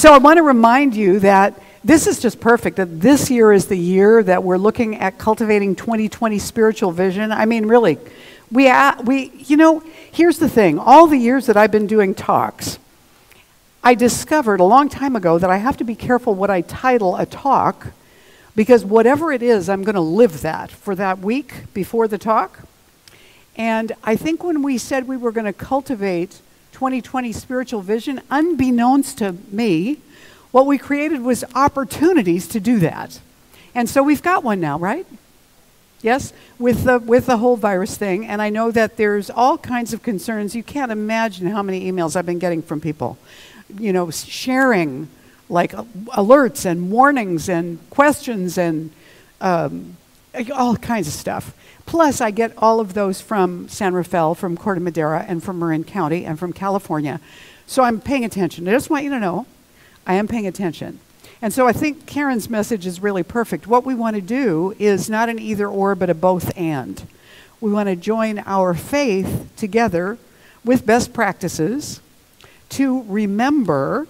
So I want to remind you that this is just perfect, that this year is the year that we're looking at cultivating 2020 spiritual vision. I mean, really, you know, here's the thing. All the years that I've been doing talks, I discovered a long time ago that I have to be careful what I title a talk, because whatever it is, I'm going to live that for that week before the talk. And I think when we said we were going to cultivate 2020 spiritual vision, unbeknownst to me, what we created was opportunities to do that. And so we've got one now, right? Yes, with the whole virus thing. And I know that there's all kinds of concerns. You can't imagine how many emails I've been getting from people, you know, sharing like alerts and warnings and questions and all kinds of stuff. Plus, I get all of those from San Rafael, from Corte, Madera, and from Marin County, and from California. So I'm paying attention. I just want you to know, I am paying attention. And so I think Karen's message is really perfect. What we want to do is not an either or, but a both and. We want to join our faith together with best practices to remember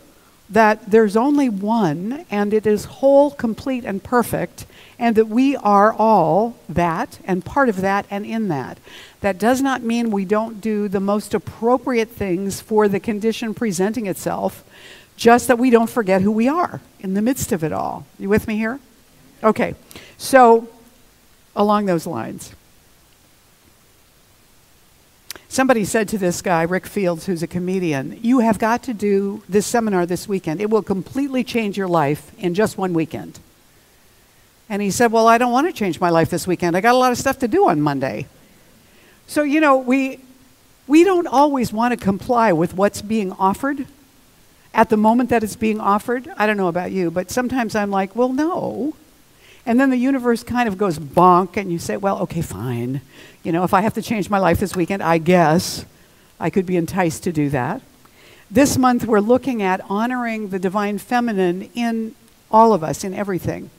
that there's only one, and it is whole, complete, and perfect, and that we are all that, and part of that, and in that. That does not mean we don't do the most appropriate things for the condition presenting itself, just that we don't forget who we are in the midst of it all. You with me here? Okay, so along those lines. Somebody said to this guy, Rick Fields, who's a comedian, you have got to do this seminar this weekend. It will completely change your life in just one weekend. And he said, well, I don't want to change my life this weekend. I got a lot of stuff to do on Monday. So, you know, we don't always want to comply with what's being offered at the moment that it's being offered. I don't know about you, but sometimes I'm like, well, no. And then the universe kind of goes bonk, and you say, well, okay, fine. You know, if I have to change my life this weekend, I guess I could be enticed to do that. This month, we're looking at honoring the divine feminine in all of us, in everything.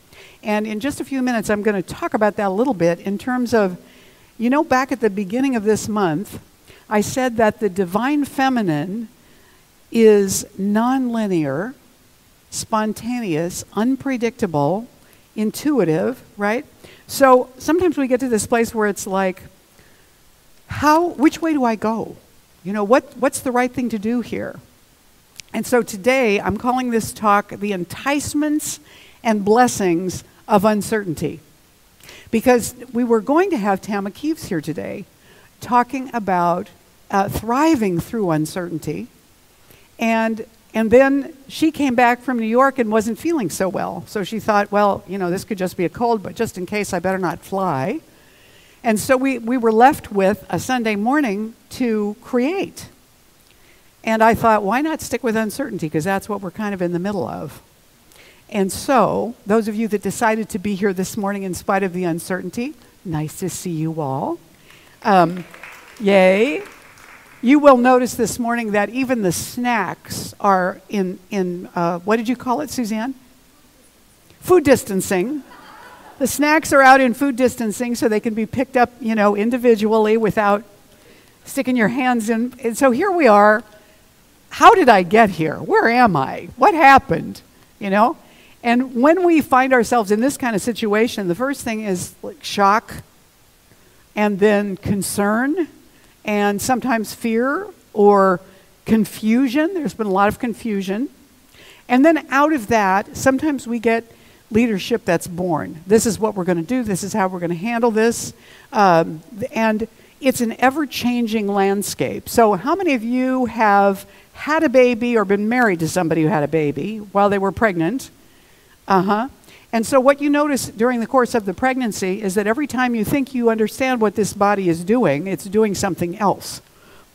And in just a few minutes, I'm going to talk about that a little bit in terms of, you know, back at the beginning of this month, I said that the divine feminine is nonlinear, spontaneous, unpredictable, intuitive, right? So sometimes we get to this place where it's like, which way do I go? You know, what's the right thing to do here? And so today I'm calling this talk The Enticements and Blessings of Uncertainty. Because we were going to have Tama Keeves here today talking about thriving through uncertainty. And then she came back from New York and wasn't feeling so well. So she thought, well, you know, this could just be a cold, but just in case, I better not fly. And so we were left with a Sunday morning to create. And I thought, why not stick with uncertainty? Because that's what we're kind of in the middle of. And so those of you that decided to be here this morning in spite of the uncertainty, nice to see you all. Yay. You will notice this morning that even the snacks are in what did you call it, Suzanne? Food distancing. The snacks are out in food distancing so they can be picked up, you know, individually without sticking your hands in. And so here we are. How did I get here? Where am I? What happened? You know? And when we find ourselves in this kind of situation, the first thing is like shock, and then concern, and sometimes fear or confusion. There's been a lot of confusion. And then out of that, sometimes we get leadership that's born. This is what we're going to do. This is how we're going to handle this. And it's an ever-changing landscape. So how many of you have had a baby or been married to somebody who had a baby while they were pregnant? And so what you notice during the course of the pregnancy is that every time you think you understand what this body is doing, it's doing something else.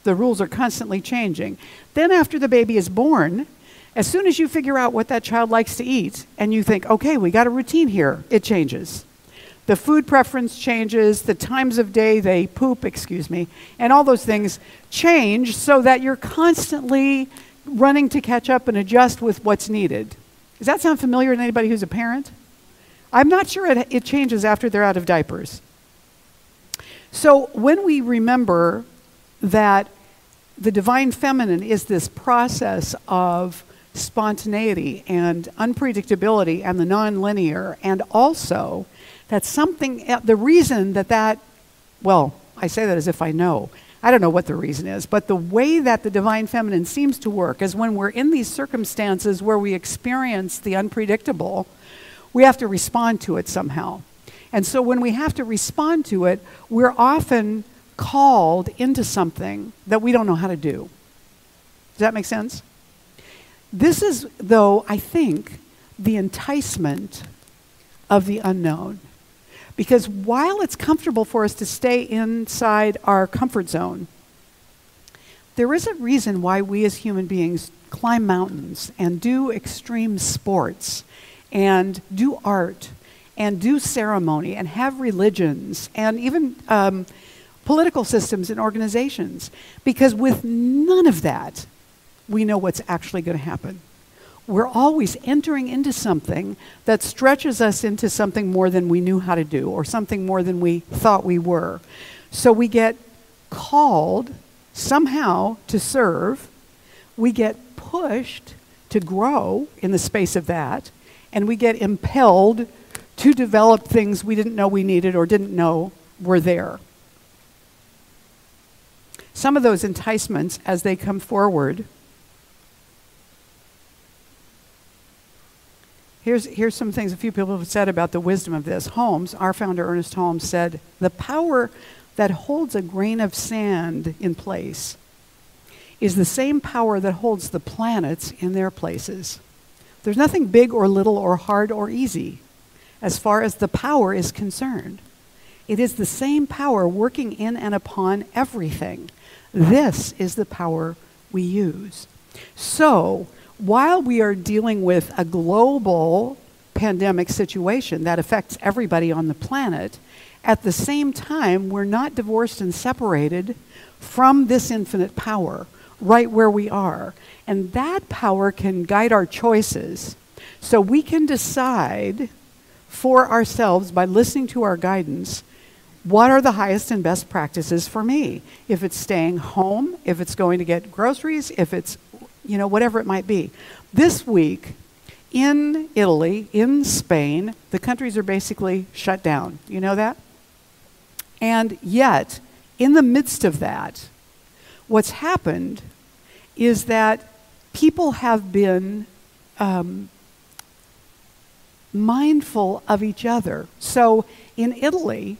The rules are constantly changing. Then after the baby is born, as soon as you figure out what that child likes to eat, and you think, okay, we got a routine here, it changes. The food preference changes, the times of day they poop, and all those things change so that you're constantly running to catch up and adjust with what's needed. Does that sound familiar to anybody who's a parent? I'm not sure it changes after they're out of diapers. So when we remember that the divine feminine is this process of spontaneity and unpredictability and the nonlinear, and also that something, the reason that, well, I say that as if I know. I don't know what the reason is, but the way that the divine feminine seems to work is when we're in these circumstances where we experience the unpredictable, we have to respond to it somehow. And so when we have to respond to it, we're often called into something that we don't know how to do. Does that make sense? This is, though, I think, the enticement of the unknown. Because while it's comfortable for us to stay inside our comfort zone, there is a reason why we as human beings climb mountains and do extreme sports and do art and do ceremony and have religions and even political systems and organizations. Because with none of that, we know what's actually going to happen. We're always entering into something that stretches us into something more than we knew how to do or something more than we thought we were. So we get called somehow to serve. We get pushed to grow in the space of that. And we get impelled to develop things we didn't know we needed or didn't know were there. Some of those enticements, as they come forward, here's some things a few people have said about the wisdom of this. Holmes, our founder Ernest Holmes, said, "The power that holds a grain of sand in place is the same power that holds the planets in their places." There's nothing big or little or hard or easy as far as the power is concerned. It is the same power working in and upon everything. This is the power we use. So, while we are dealing with a global pandemic situation that affects everybody on the planet, at the same time, we're not divorced and separated from this infinite power right where we are. And that power can guide our choices. So we can decide for ourselves by listening to our guidance, what are the highest and best practices for me? If it's staying home, if it's going to get groceries, if it's, whatever it might be. This week, in Italy, in Spain, the countries are basically shut down. You know that? And yet, in the midst of that, what's happened is that people have been mindful of each other. So in Italy,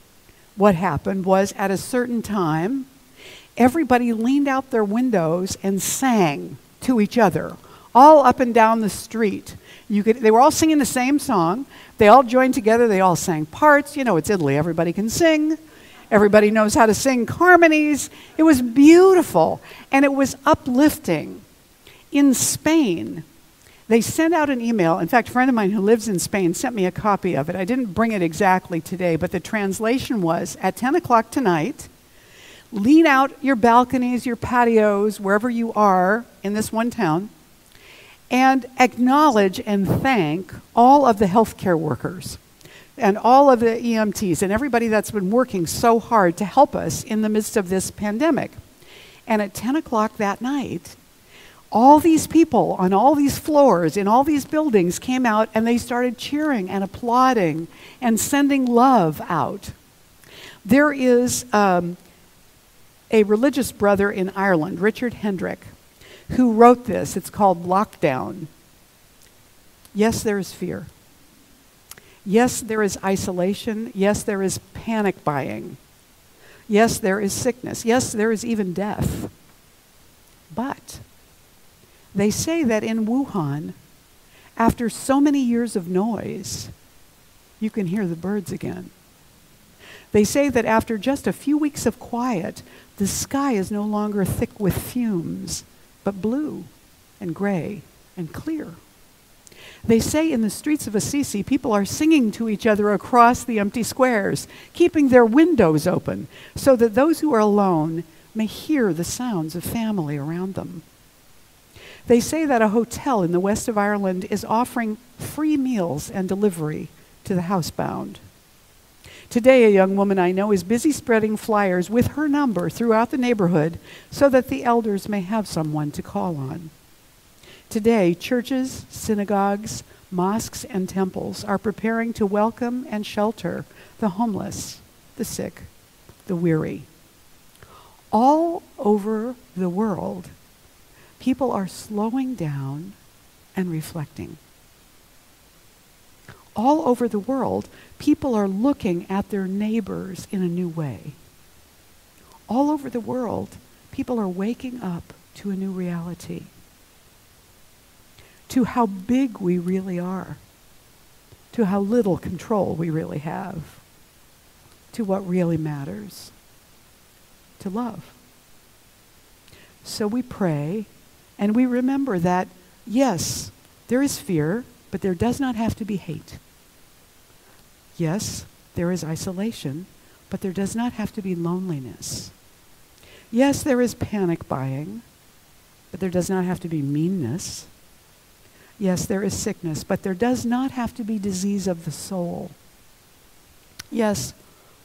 what happened was at a certain time, everybody leaned out their windows and sang to each other, all up and down the street. They were all singing the same song. They all joined together. They all sang parts. It's Italy. Everybody can sing. Everybody knows how to sing harmonies. It was beautiful, and it was uplifting. In Spain, they sent out an email. In fact, a friend of mine who lives in Spain sent me a copy of it. I didn't bring it exactly today, but the translation was, at 10 o'clock tonight, lean out your balconies, your patios, wherever you are in this one town, and acknowledge and thank all of the healthcare workers and all of the EMTs and everybody that's been working so hard to help us in the midst of this pandemic. And at 10 o'clock that night, all these people on all these floors in all these buildings came out and they started cheering and applauding and sending love out. There is a religious brother in Ireland, Richard Hendrick, who wrote this. It's called Lockdown. Yes, there is fear. Yes, there is isolation. Yes, there is panic buying. Yes, there is sickness. Yes, there is even death. But they say that in Wuhan, after so many years of noise, you can hear the birds again. They say that after just a few weeks of quiet, the sky is no longer thick with fumes, but blue and gray and clear. They say in the streets of Assisi, people are singing to each other across the empty squares, keeping their windows open so that those who are alone may hear the sounds of family around them. They say that a hotel in the west of Ireland is offering free meals and delivery to the housebound. Today, a young woman I know is busy spreading flyers with her number throughout the neighborhood so that the elders may have someone to call on. Today, churches, synagogues, mosques, and temples are preparing to welcome and shelter the homeless, the sick, the weary. All over the world, people are slowing down and reflecting. All over the world, people are looking at their neighbors in a new way. All over the world, people are waking up to a new reality, to how big we really are, to how little control we really have, to what really matters, to love. So we pray and we remember that, yes, there is fear, but there does not have to be hate. Yes, there is isolation, but there does not have to be loneliness. Yes, there is panic buying, but there does not have to be meanness. Yes, there is sickness, but there does not have to be disease of the soul. Yes,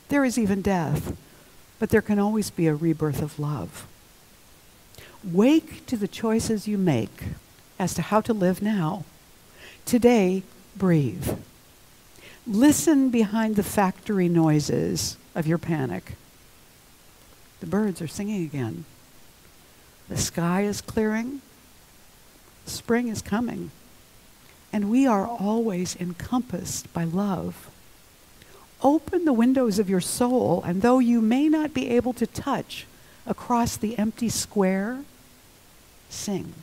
there is even death, but there can always be a rebirth of love. Wake to the choices you make as to how to live now. Today, breathe. Listen behind the factory noises of your panic. The birds are singing again. The sky is clearing. Spring is coming. And we are always encompassed by love. Open the windows of your soul, and though you may not be able to touch across the empty square, sing.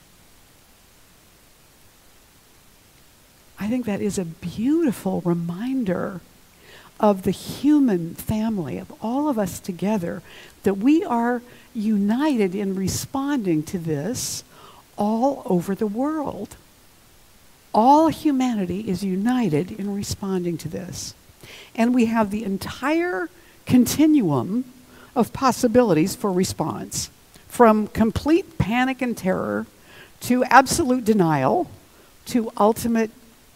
I think that is a beautiful reminder of the human family, of all of us together, that we are united in responding to this all over the world. All humanity is united in responding to this. And we have the entire continuum of possibilities for response, from complete panic and terror to absolute denial to ultimate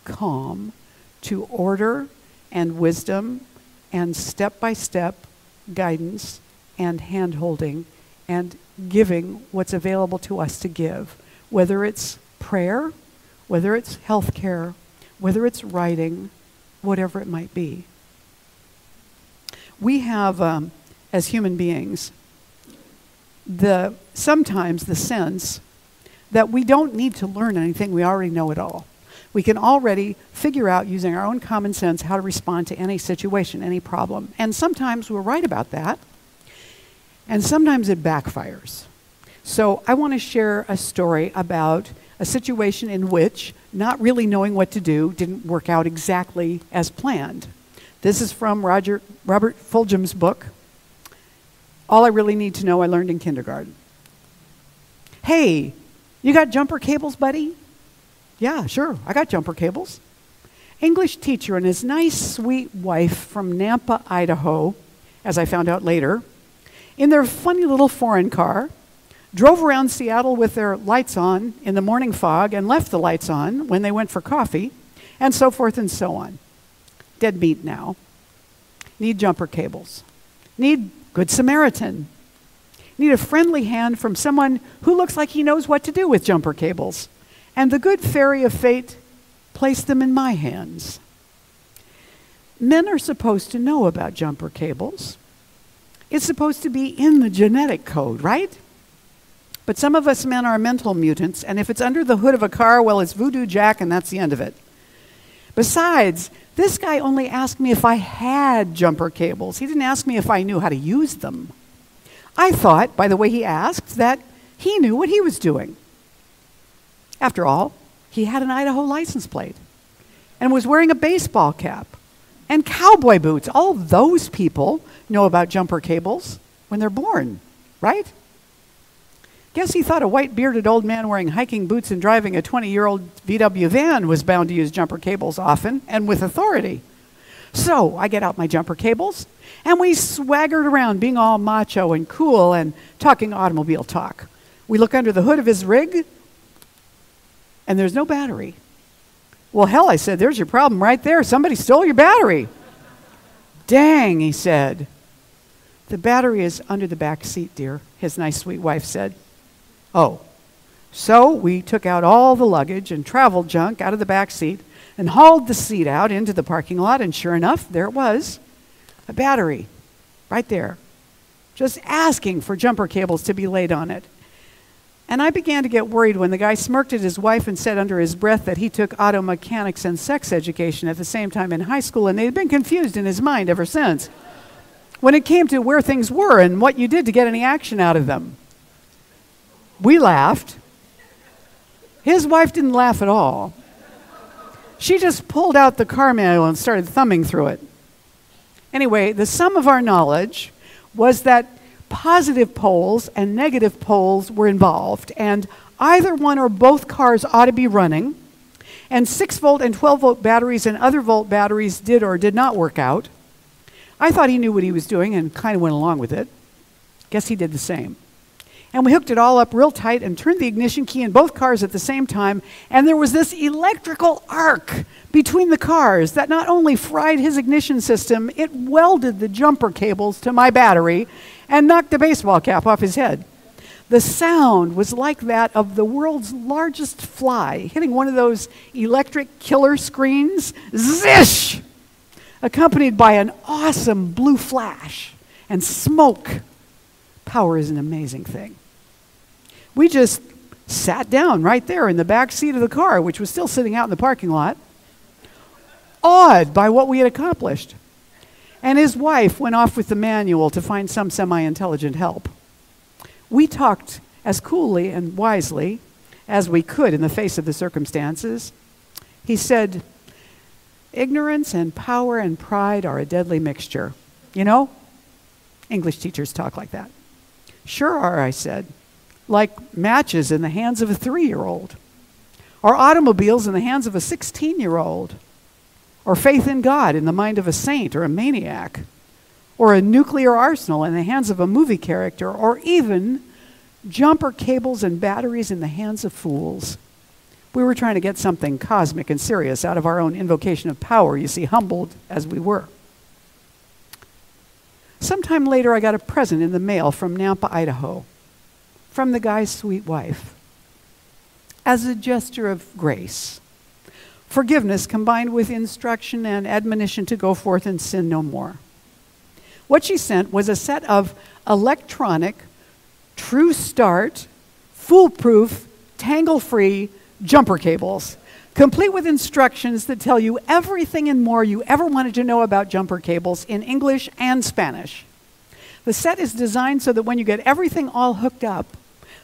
calm to order and wisdom and step-by-step guidance and hand-holding and giving what's available to us to give, whether it's prayer, whether it's health care, whether it's writing, whatever it might be. We have, as human beings, sometimes the sense that we don't need to learn anything, we already know it all. We can already figure out, using our own common sense, how to respond to any situation, any problem. And sometimes we're right about that, and sometimes it backfires. So I want to share a story about a situation in which not really knowing what to do didn't work out exactly as planned. This is from Robert Fulghum's book, All I Really Need to Know I Learned in Kindergarten. Hey, you got jumper cables, buddy? Yeah, sure, I got jumper cables. English teacher and his nice, sweet wife from Nampa, Idaho, as I found out later, in their funny little foreign car, drove around Seattle with their lights on in the morning fog and left the lights on when they went for coffee, and so forth and so on. Dead meat now. Need jumper cables. Need Good Samaritan. Need a friendly hand from someone who looks like he knows what to do with jumper cables. And the good fairy of fate placed them in my hands. Men are supposed to know about jumper cables. It's supposed to be in the genetic code, right? But some of us men are mental mutants, and if it's under the hood of a car, well, it's Voodoo Jack, and that's the end of it. Besides, this guy only asked me if I had jumper cables. He didn't ask me if I knew how to use them. I thought, by the way he asked, that he knew what he was doing. After all, he had an Idaho license plate and was wearing a baseball cap and cowboy boots. All those people know about jumper cables when they're born, right? Guess he thought a white-bearded old man wearing hiking boots and driving a 20-year-old VW van was bound to use jumper cables often and with authority. So I get out my jumper cables, and we swaggered around being all macho and cool and talking automobile talk. We look under the hood of his rig, and there's no battery. Well, hell, I said, there's your problem right there. Somebody stole your battery. Dang, he said. The battery is under the back seat, dear, his nice, sweet wife said. Oh, So we took out all the luggage and travel junk out of the back seat and hauled the seat out into the parking lot, and sure enough, there it was, a battery right there, just asking for jumper cables to be laid on it. And I began to get worried when the guy smirked at his wife and said under his breath that he took auto mechanics and sex education at the same time in high school, and they'd been confused in his mind ever since when it came to where things were and what you did to get any action out of them. We laughed. His wife didn't laugh at all. She just pulled out the car manual and started thumbing through it. Anyway, the sum of our knowledge was that positive poles and negative poles were involved, and either one or both cars ought to be running, and 6-volt and 12-volt batteries and other volt batteries did or did not work out. I thought he knew what he was doing and kind of went along with it. Guess he did the same. And we hooked it all up real tight and turned the ignition key in both cars at the same time, and there was this electrical arc between the cars that not only fried his ignition system, it welded the jumper cables to my battery and knocked the baseball cap off his head. The sound was like that of the world's largest fly hitting one of those electric killer screens. Zish! Accompanied by an awesome blue flash and smoke. Power is an amazing thing. We just sat down right there in the back seat of the car, which was still sitting out in the parking lot, awed by what we had accomplished. And his wife went off with the manual to find some semi-intelligent help. We talked as coolly and wisely as we could in the face of the circumstances. He said, "Ignorance and power and pride are a deadly mixture." You know, English teachers talk like that. "Sure are," I said. "Like matches in the hands of a 3-year-old, or automobiles in the hands of a 16-year-old, or faith in God in the mind of a saint or a maniac, or a nuclear arsenal in the hands of a movie character, or even jumper cables and batteries in the hands of fools." We were trying to get something cosmic and serious out of our own invocation of power, you see, humbled as we were. Sometime later, I got a present in the mail from Nampa, Idaho, from the guy's sweet wife, as a gesture of grace. Forgiveness combined with instruction and admonition to go forth and sin no more. What she sent was a set of electronic, true start, foolproof, tangle-free jumper cables, complete with instructions that tell you everything and more you ever wanted to know about jumper cables in English and Spanish. The set is designed so that when you get everything all hooked up,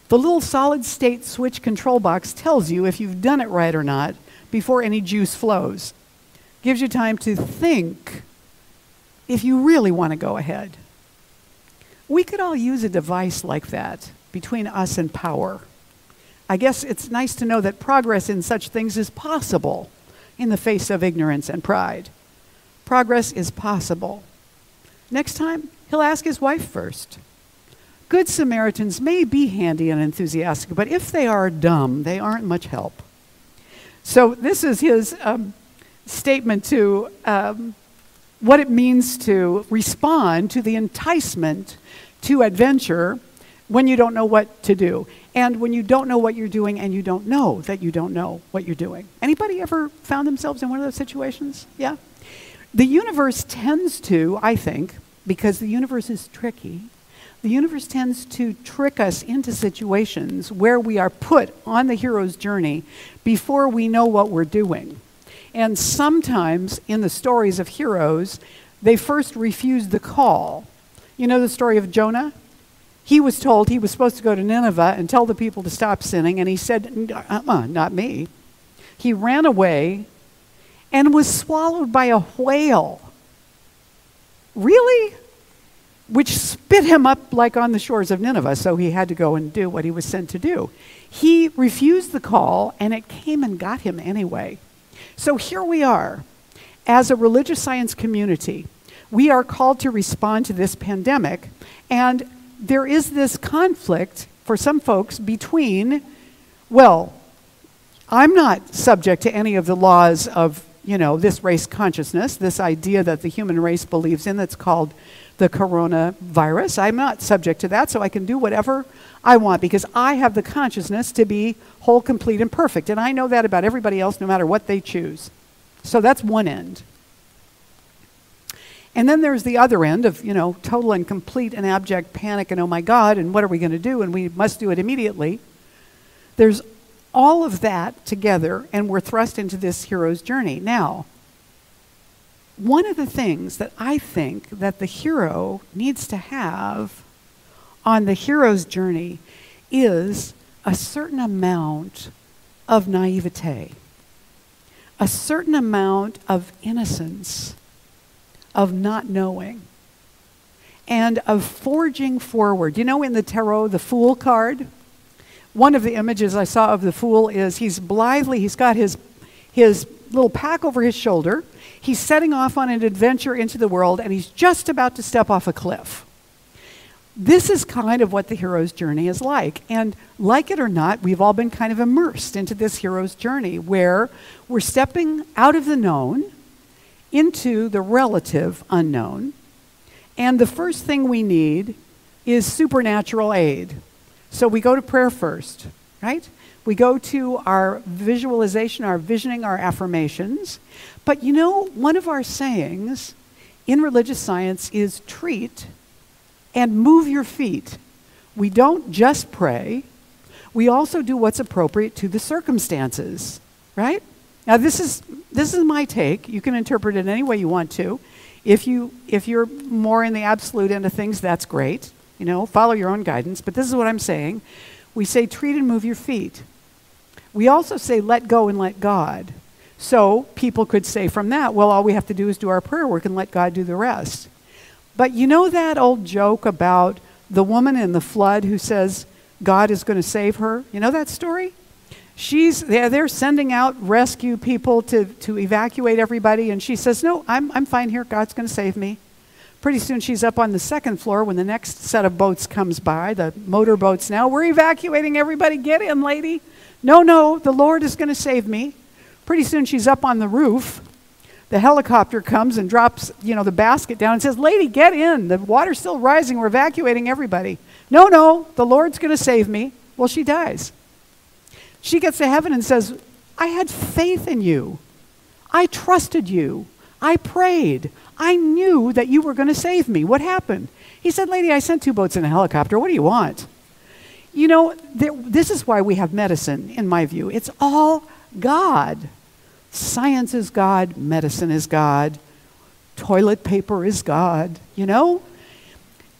the little solid-state switch control box tells you if you've done it right or not before any juice flows. Gives you time to think if you really want to go ahead. We could all use a device like that between us and power. I guess it's nice to know that progress in such things is possible in the face of ignorance and pride. Progress is possible. Next time, he'll ask his wife first. Good Samaritans may be handy and enthusiastic, but if they are dumb, they aren't much help. So this is his statement to what it means to respond to the enticement to adventure when you don't know what to do. And when you don't know what you're doing and you don't know that you don't know what you're doing. Anybody ever found themselves in one of those situations? Yeah? The universe tends to, I think, because the universe is tricky, the universe tends to trick us into situations where we are put on the hero's journey before we know what we're doing. And sometimes in the stories of heroes, they first refuse the call. You know the story of Jonah? He was told he was supposed to go to Nineveh and tell the people to stop sinning, and he said, not me. He ran away and was swallowed by a whale. Really? Which spit him up like on the shores of Nineveh, so he had to go and do what he was sent to do. He refused the call, and it came and got him anyway. So here we are, as a religious science community. We are called to respond to this pandemic, and there is this conflict for some folks between, well, I'm not subject to any of the laws of, this race consciousness, this idea that the human race believes in that's called the coronavirus. I'm not subject to that, so I can do whatever I want because I have the consciousness to be whole, complete, and perfect. And I know that about everybody else no matter what they choose. So that's one end. And then there's the other end of, total and complete and abject panic and oh my God, and what are we going to do? And we must do it immediately. There's all of that together, and we're thrust into this hero's journey. Now, one of the things that I think that the hero needs to have on the hero's journey is a certain amount of naivete, a certain amount of innocence, of not knowing, and of forging forward. In the tarot, the Fool card, one of the images I saw of the Fool is he's got his little pack over his shoulder, he's setting off on an adventure into the world, and he's just about to step off a cliff. This is kind of what the hero's journey is like. And like it or not, we've all been kind of immersed into this hero's journey where we're stepping out of the known into the relative unknown. And the first thing we need is supernatural aid. So we go to prayer first, right? We go to our visualization, our visioning, our affirmations. But one of our sayings in religious science is treat and move your feet. We don't just pray. We also do what's appropriate to the circumstances, right? Now this is my take. You can interpret it any way you want to. If you're more in the absolute end of things, that's great. Follow your own guidance. But this is what I'm saying. We say treat and move your feet. We also say let go and let God. So people could say from that, well, all we have to do is do our prayer work and let God do the rest. But that old joke about the woman in the flood who says God is going to save her? You know that story? They're sending out rescue people to evacuate everybody, and she says, no, I'm fine here. God's going to save me. Pretty soon she's up on the second floor when the next set of boats comes by, the motor boats now. We're evacuating everybody. Get in, lady. No, the Lord is going to save me. Pretty soon she's up on the roof. The helicopter comes and drops, the basket down and says, lady, get in. The water's still rising. We're evacuating everybody. No, the Lord's going to save me. Well, she dies. She gets to heaven and says, I had faith in you. I trusted you. I prayed. I knew that you were going to save me. What happened? He said, lady, I sent 2 boats in a helicopter. What do you want? This is why we have medicine, in my view. It's all God. Science is God. Medicine is God. Toilet paper is God,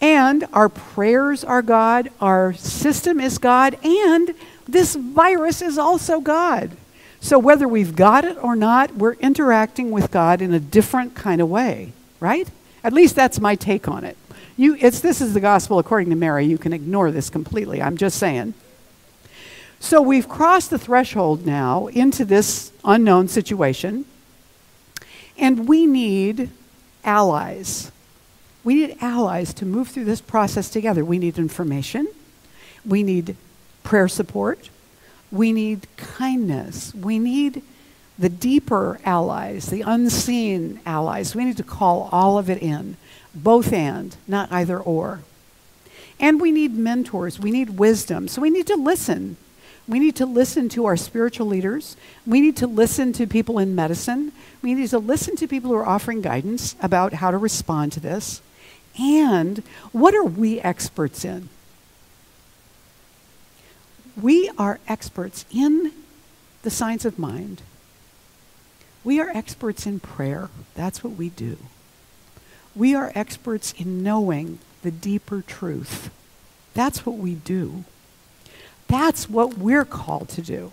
And our prayers are God. Our system is God. And this virus is also God. So whether we've got it or not, we're interacting with God in a different kind of way, right? At least that's my take on it. This is the gospel according to Mary. You can ignore this completely. I'm just saying. So we've crossed the threshold now into this unknown situation, and we need allies. We need allies to move through this process together. We need information. We need prayer support. We need kindness. We need the deeper allies, the unseen allies. We need to call all of it in, both and, not either or. And we need mentors. We need wisdom. So we need to listen. We need to listen to our spiritual leaders. We need to listen to people in medicine. We need to listen to people who are offering guidance about how to respond to this. And what are we experts in? We are experts in the science of mind. We are experts in prayer. That's what we do. We are experts in knowing the deeper truth. That's what we do. That's what we're called to do.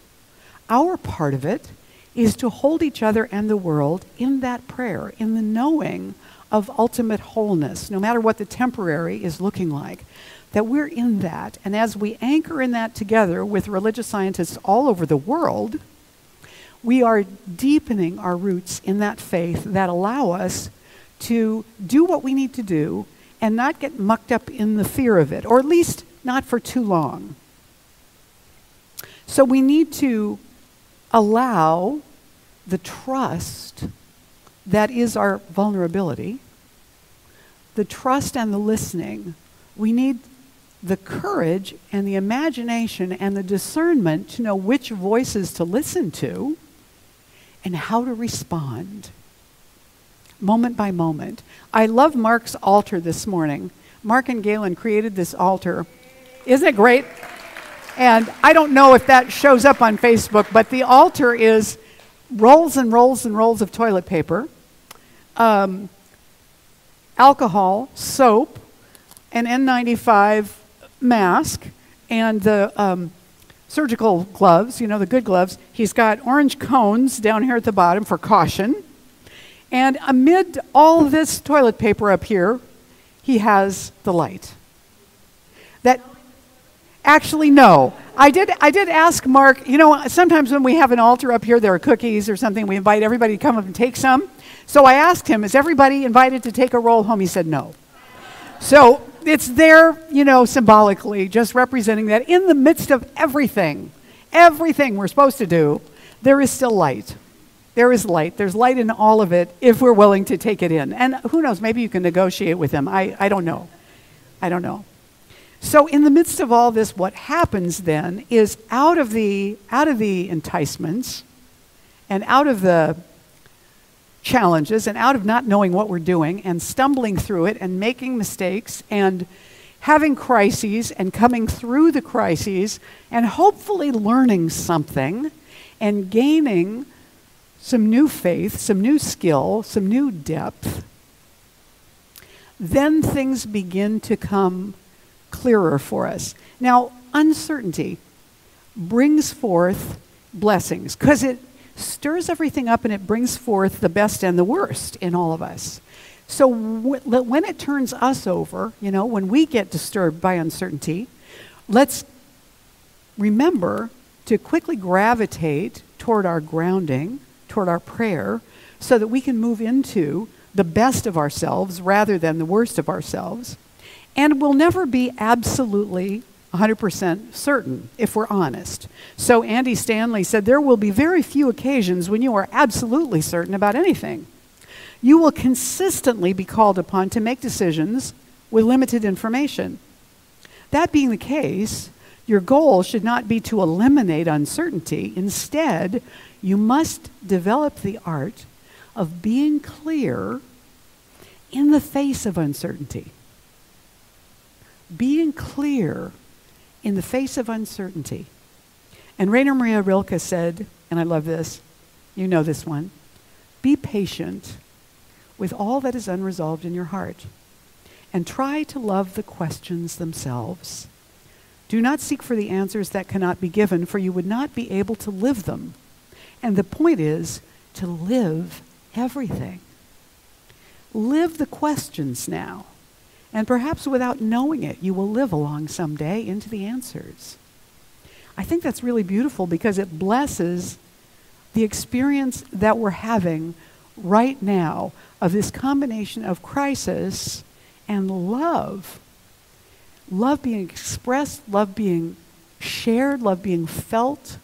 Our part of it is to hold each other and the world in that prayer, in the knowing of ultimate wholeness, no matter what the temporary is looking like, that we're in that. And as we anchor in that together with religious scientists all over the world, we are deepening our roots in that faith that allow us to do what we need to do and not get mucked up in the fear of it, or at least not for too long. So we need to allow the trust that is our vulnerability, the trust and the listening. We need the courage and the imagination and the discernment to know which voices to listen to and how to respond, moment by moment. I love Mark's altar this morning. Mark and Gaelen created this altar. Isn't it great? And I don't know if that shows up on Facebook, but the altar is rolls and rolls and rolls of toilet paper, alcohol, soap, an N95 mask, and the surgical gloves, the good gloves. He's got orange cones down here at the bottom for caution. And amid all this toilet paper up here, he has the light. That actually, no. I did ask Mark, sometimes when we have an altar up here, there are cookies or something. We invite everybody to come up and take some. So I asked him, is everybody invited to take a roll home? He said no. So it's there, symbolically, just representing that in the midst of everything we're supposed to do, there is still light. There is light. There's light in all of it if we're willing to take it in. And who knows, maybe you can negotiate with him. I don't know. I don't know. So in the midst of all this, what happens then is out of the enticements and out of the challenges and out of not knowing what we're doing and stumbling through it and making mistakes and having crises and coming through the crises and hopefully learning something and gaining some new faith, some new skill, some new depth, then things begin to come clearer for us. Now, uncertainty brings forth blessings because it stirs everything up and it brings forth the best and the worst in all of us. So when it turns us over, when we get disturbed by uncertainty, let's remember to quickly gravitate toward our grounding, toward our prayer, so that we can move into the best of ourselves rather than the worst of ourselves. And we'll never be absolutely 100% certain if we're honest. So Andy Stanley said, there will be very few occasions when you are absolutely certain about anything. You will consistently be called upon to make decisions with limited information. That being the case, your goal should not be to eliminate uncertainty. Instead, you must develop the art of being clear in the face of uncertainty. Being clear in the face of uncertainty. And Rainer Maria Rilke said, and I love this, you know this one, be patient with all that is unresolved in your heart and try to love the questions themselves. Do not seek for the answers that cannot be given, for you would not be able to live them. And the point is to live everything. Live the questions now. And perhaps without knowing it, you will live along someday into the answers. I think that's really beautiful because it blesses the experience that we're having right now of this combination of crisis and love. Love being expressed, love being shared, love being felt,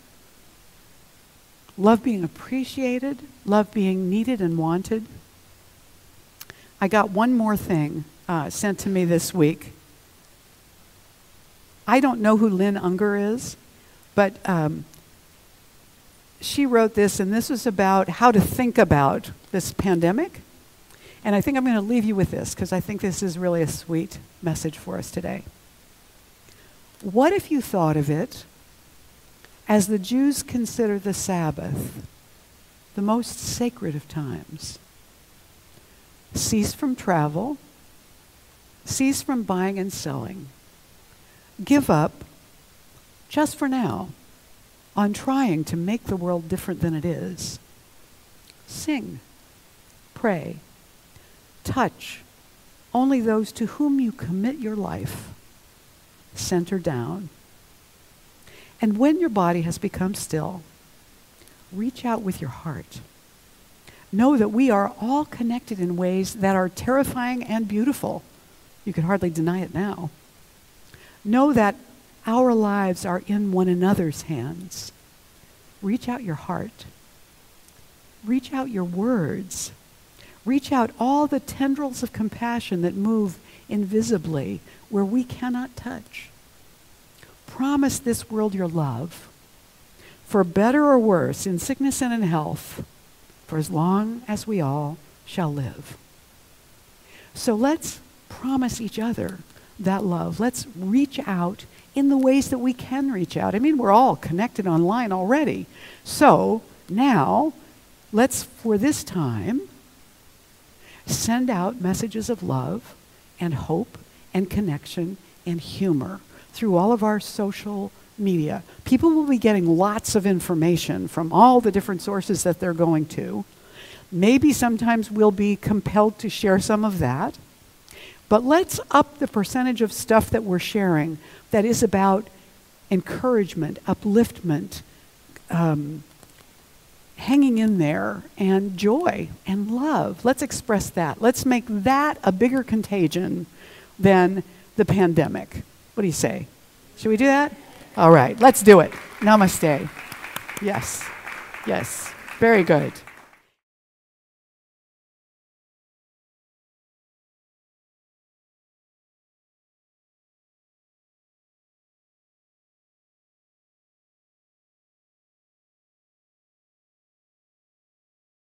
love being appreciated, love being needed and wanted. I got one more thing sent to me this week. I don't know who Lynn Unger is, but she wrote this, and this is about how to think about this pandemic. And I think I'm going to leave you with this because I think this is really a sweet message for us today. What if you thought of it as the Jews consider the Sabbath the most sacred of times? Cease from travel, cease from buying and selling. Give up, just for now, on trying to make the world different than it is. Sing, pray, touch only those to whom you commit your life. Center down. And when your body has become still, reach out with your heart. Know that we are all connected in ways that are terrifying and beautiful. You can hardly deny it now. Know that our lives are in one another's hands. Reach out your heart. Reach out your words. Reach out all the tendrils of compassion that move invisibly where we cannot touch. Promise this world your love, for better or worse, in sickness and in health, for as long as we all shall live. So let's promise each other that love. Let's reach out in the ways that we can reach out. I mean, we're all connected online already. So now, let's, for this time, send out messages of love and hope and connection and humor through all of our social media. People will be getting lots of information from all the different sources that they're going to. Maybe sometimes we'll be compelled to share some of that. But let's up the percentage of stuff that we're sharing that is about encouragement, upliftment, hanging in there, and joy and love. Let's express that. Let's make that a bigger contagion than the pandemic. What do you say? Should we do that? All right, let's do it. Namaste. Yes, yes, very good.